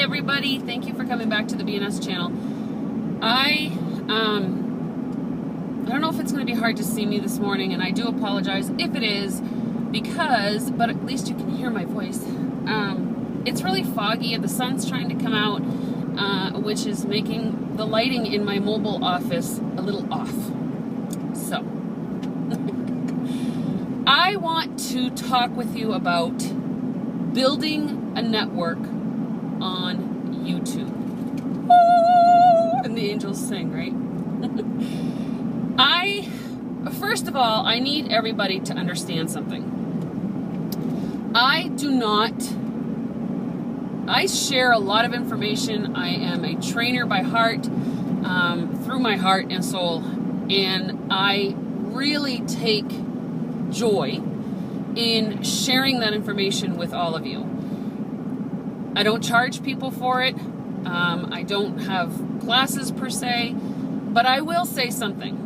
everybody, thank you for coming back to the BNS channel. I don't know if it's going to be hard to see me this morning, and I do apologize if it is, but at least you can hear my voice. It's really foggy and the sun's trying to come out, which is making the lighting in my mobile office a little off. So, I want to talk with you about building a network on YouTube. Oh, and the angels sing, right? First of all, I need everybody to understand something. I share a lot of information. I am a trainer by heart, through my heart and soul, and I really take joy in sharing that information with all of you. I don't charge people for it. I don't have classes per se, but I will say something.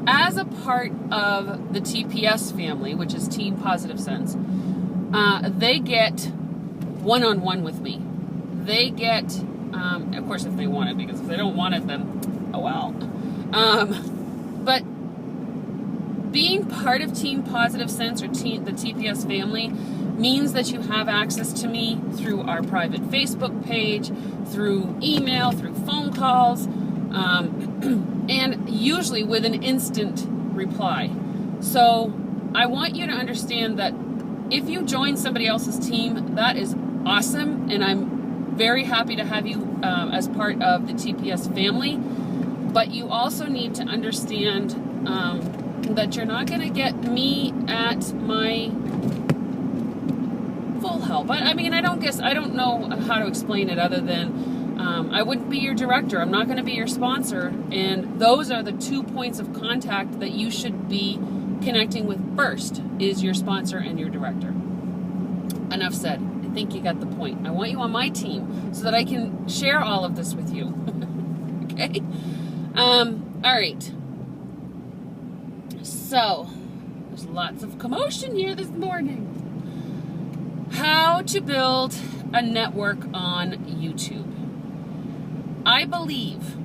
As a part of the TPS family, which is Team Positive Sense, they get one-on-one with me. They get, of course, if they want it, because if they don't want it, then, oh well. But being part of Team Positive Sense or the TPS family means that you have access to me through our private Facebook page, through email, through phone calls, and usually with an instant reply. So I want you to understand that if you join somebody else's team, that is awesome, and I'm very happy to have you as part of the TPS family. But you also need to understand that you're not going to get me at my full help. I mean, I don't know how to explain it other than I wouldn't be your director. I'm not going to be your sponsor. And those are the 2 points of contact that you should be connecting with first, is your sponsor and your director. Enough said. I think you got the point. I want you on my team so that I can share all of this with you. Okay? All right. So, there's lots of commotion here this morning. How to build a network on YouTube. I believe,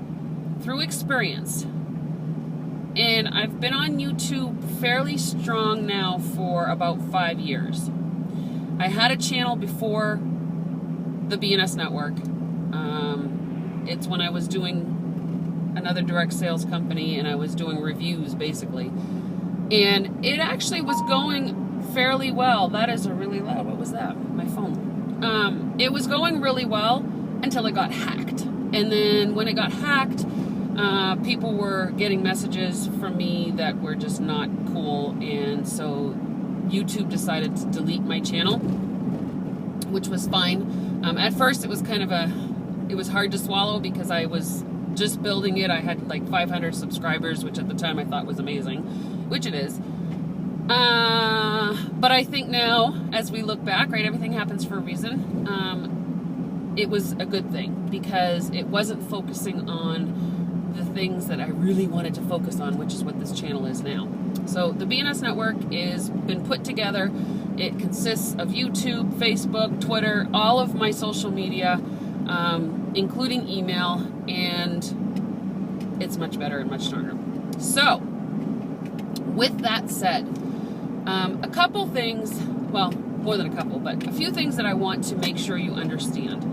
through experience, and I've been on YouTube fairly strong now for about 5 years. I had a channel before the BNS network. It's when I was doing another direct sales company and I was doing reviews basically. And it actually was going fairly well. That is a really loud, what was that? My phone. It was going really well until it got hacked. And then when it got hacked, people were getting messages from me that were just not cool, and so YouTube decided to delete my channel, which was fine. At first it was it was hard to swallow because I was just building it. I had like 500 subscribers, which at the time I thought was amazing, which it is. But I think now, as we look back, right, everything happens for a reason. It was a good thing because it wasn't focusing on the things that I really wanted to focus on, which is what this channel is now. So the BNS network is been put together. It consists of YouTube, Facebook, Twitter, all of my social media, including email, and it's much better and much stronger. So with that said, a couple things, well, more than a couple, but a few things that I want to make sure you understand.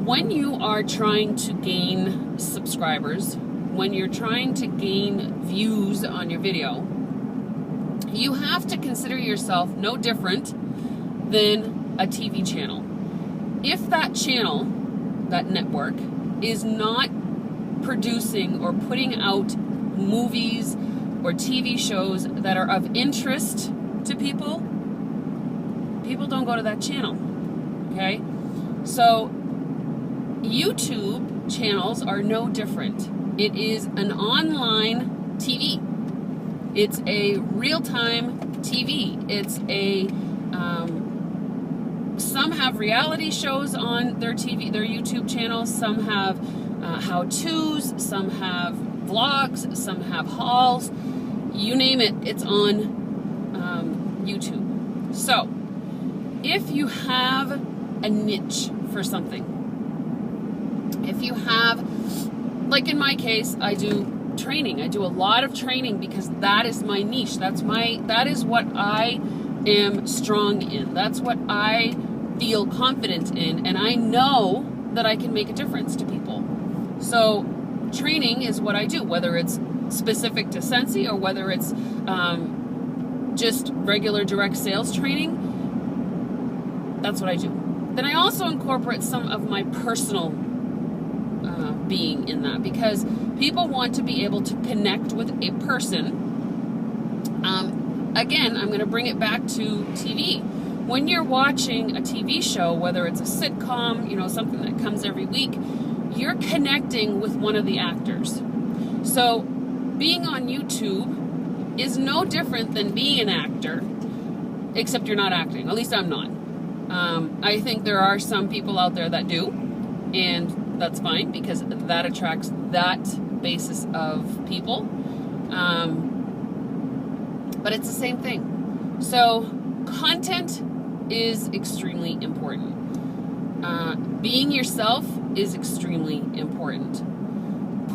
When you are trying to gain subscribers, when you're trying to gain views on your video, you have to consider yourself no different than a TV channel. If that channel, that network, is not producing or putting out movies or TV shows that are of interest to people, people don't go to that channel, okay? So YouTube channels are no different. It is an online TV. It's a real-time TV. It's a, some have reality shows on their YouTube channels. Some have how-tos. Some have vlogs. Some have hauls. You name it, it's on YouTube. So, if you have a niche for something, If you have, like in my case, I do training. I do a lot of training because that is my niche. That is what I am strong in. That's what I feel confident in, and I know that I can make a difference to people. So training is what I do, whether it's specific to Scentsy or whether it's just regular direct sales training. That's what I do. Then I also incorporate some of my personal being in that, because people want to be able to connect with a person. Again, I'm going to bring it back to TV. When you're watching a TV show, whether it's a sitcom, something that comes every week, you're connecting with one of the actors. So being on YouTube is no different than being an actor, except you're not acting. At least I'm not. I think there are some people out there that do, and that's fine, because that attracts that basis of people. But it's the same thing. So content is extremely important. Being yourself is extremely important.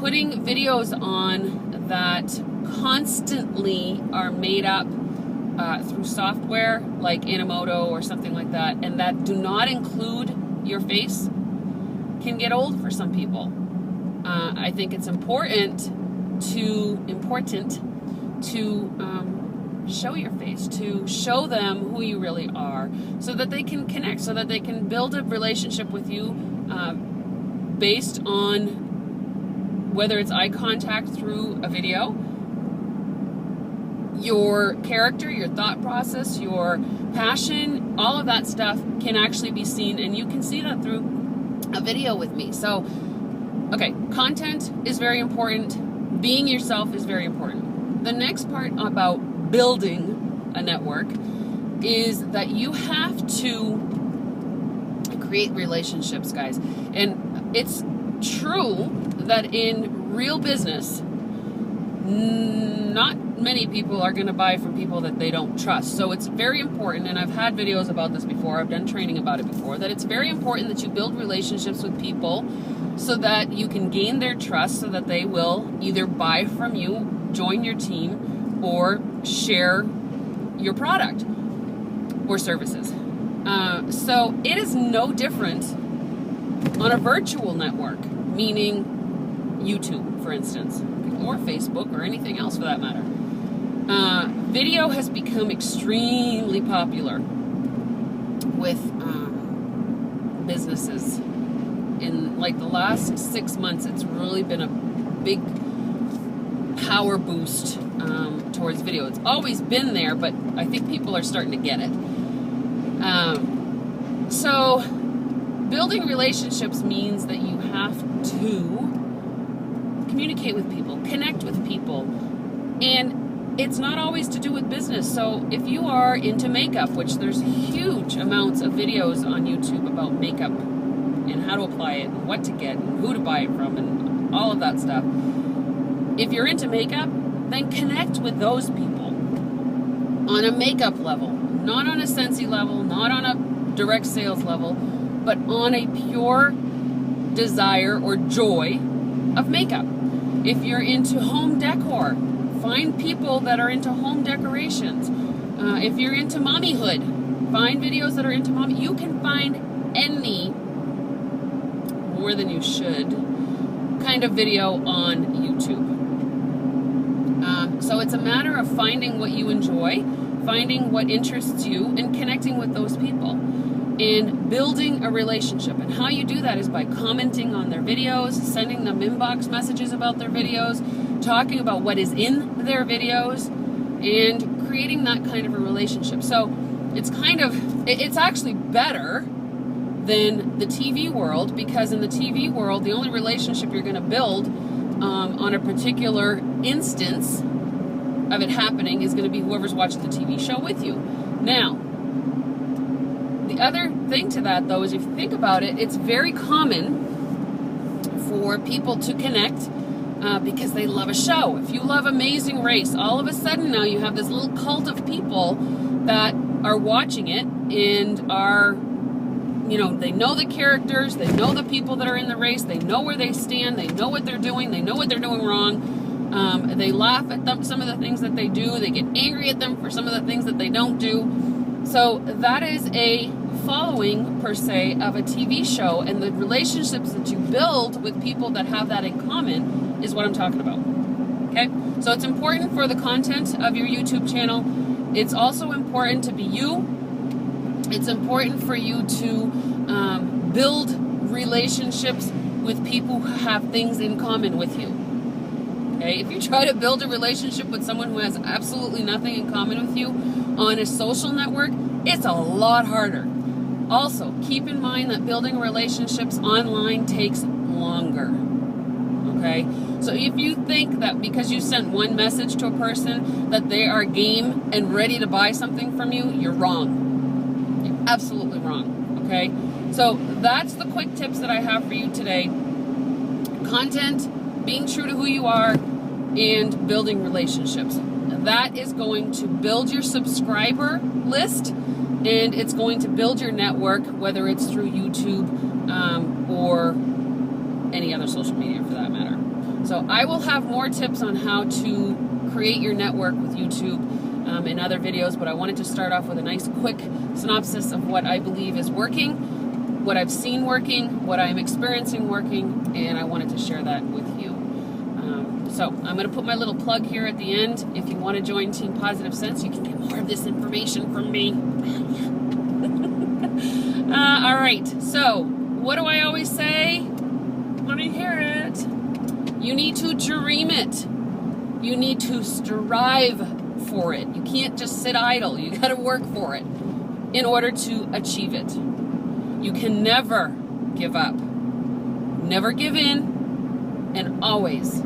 Putting videos on that constantly are made up through software like Animoto or something like that, and that do not include your face, can get old for some people. I think it's important to show your face, to show them who you really are, so that they can connect, so that they can build a relationship with you based on whether it's eye contact through a video, your character, your thought process, your passion, all of that stuff can actually be seen, and you can see that through a video with me. So, okay, content is very important. Being yourself is very important. The next part about building a network is that you have to create relationships, guys. And it's true that in real business, not many people are going to buy from people that they don't trust. So it's very important, and I've had videos about this before, I've done training about it before, that it's very important that you build relationships with people so that you can gain their trust, so that they will either buy from you, join your team, or share your product or services. So it is no different on a virtual network, meaning YouTube, for instance, or Facebook, or anything else for that matter. Video has become extremely popular with businesses. In like the last 6 months, it's really been a big power boost towards video. It's always been there, but I think people are starting to get it. So building relationships means that you have to communicate with people, connect with people, and it's not always to do with business. So if you are into makeup, which there's huge amounts of videos on YouTube about makeup and how to apply it and what to get and who to buy it from and all of that stuff. If you're into makeup, then connect with those people on a makeup level, not on a Scentsy level, not on a direct sales level, but on a pure desire or joy of makeup. If you're into home decor, find people that are into home decorations. If you're into mommyhood, find videos that are into mommy. You can find any, more than you should, kind of video on YouTube. So it's a matter of finding what you enjoy, finding what interests you, and connecting with those people, and building a relationship. And how you do that is by commenting on their videos, sending them inbox messages about their videos, talking about what is in their videos, and creating that kind of a relationship. So it's actually better than the TV world, because in the TV world, the only relationship you're going to build on a particular instance of it happening is going to be whoever's watching the TV show with you. Now, the other thing to that, though, is if you think about it, it's very common for people to connect because they love a show. If you love Amazing Race, all of a sudden now you have this little cult of people that are watching it and are they know the characters, they know the people that are in the race, they know where they stand, they know what they're doing, they know what they're doing wrong. They laugh at them, some of the things that they do, they get angry at them for some of the things that they don't do. So that is a following, per se, of a TV show, and the relationships that you build with people that have that in common is what I'm talking about. Okay? So it's important for the content of your YouTube channel. It's also important to be you. It's important for you to build relationships with people who have things in common with you. Okay? If you try to build a relationship with someone who has absolutely nothing in common with you on a social network, it's a lot harder. Also, keep in mind that building relationships online takes longer. Okay? So if you think that because you sent one message to a person that they are game and ready to buy something from you, you're wrong. You're absolutely wrong. Okay? So that's the quick tips that I have for you today. Content, being true to who you are, and building relationships. That is going to build your subscriber list, and it's going to build your network, whether it's through YouTube or any other social media for that matter. So I will have more tips on how to create your network with YouTube in other videos, but I wanted to start off with a nice quick synopsis of what I believe is working, what I've seen working, what I'm experiencing working, and I wanted to share that with you. So I'm going to put my little plug here at the end. If you want to join Team Positive Sense, you can get more of this information from me. All right, so what do I always say? Let me hear it. You need to dream it. You need to strive for it. You can't just sit idle. You got to work for it in order to achieve it. You can never give up. Never give in, and always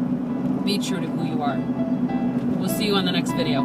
be true to who you are. We'll see you on the next video.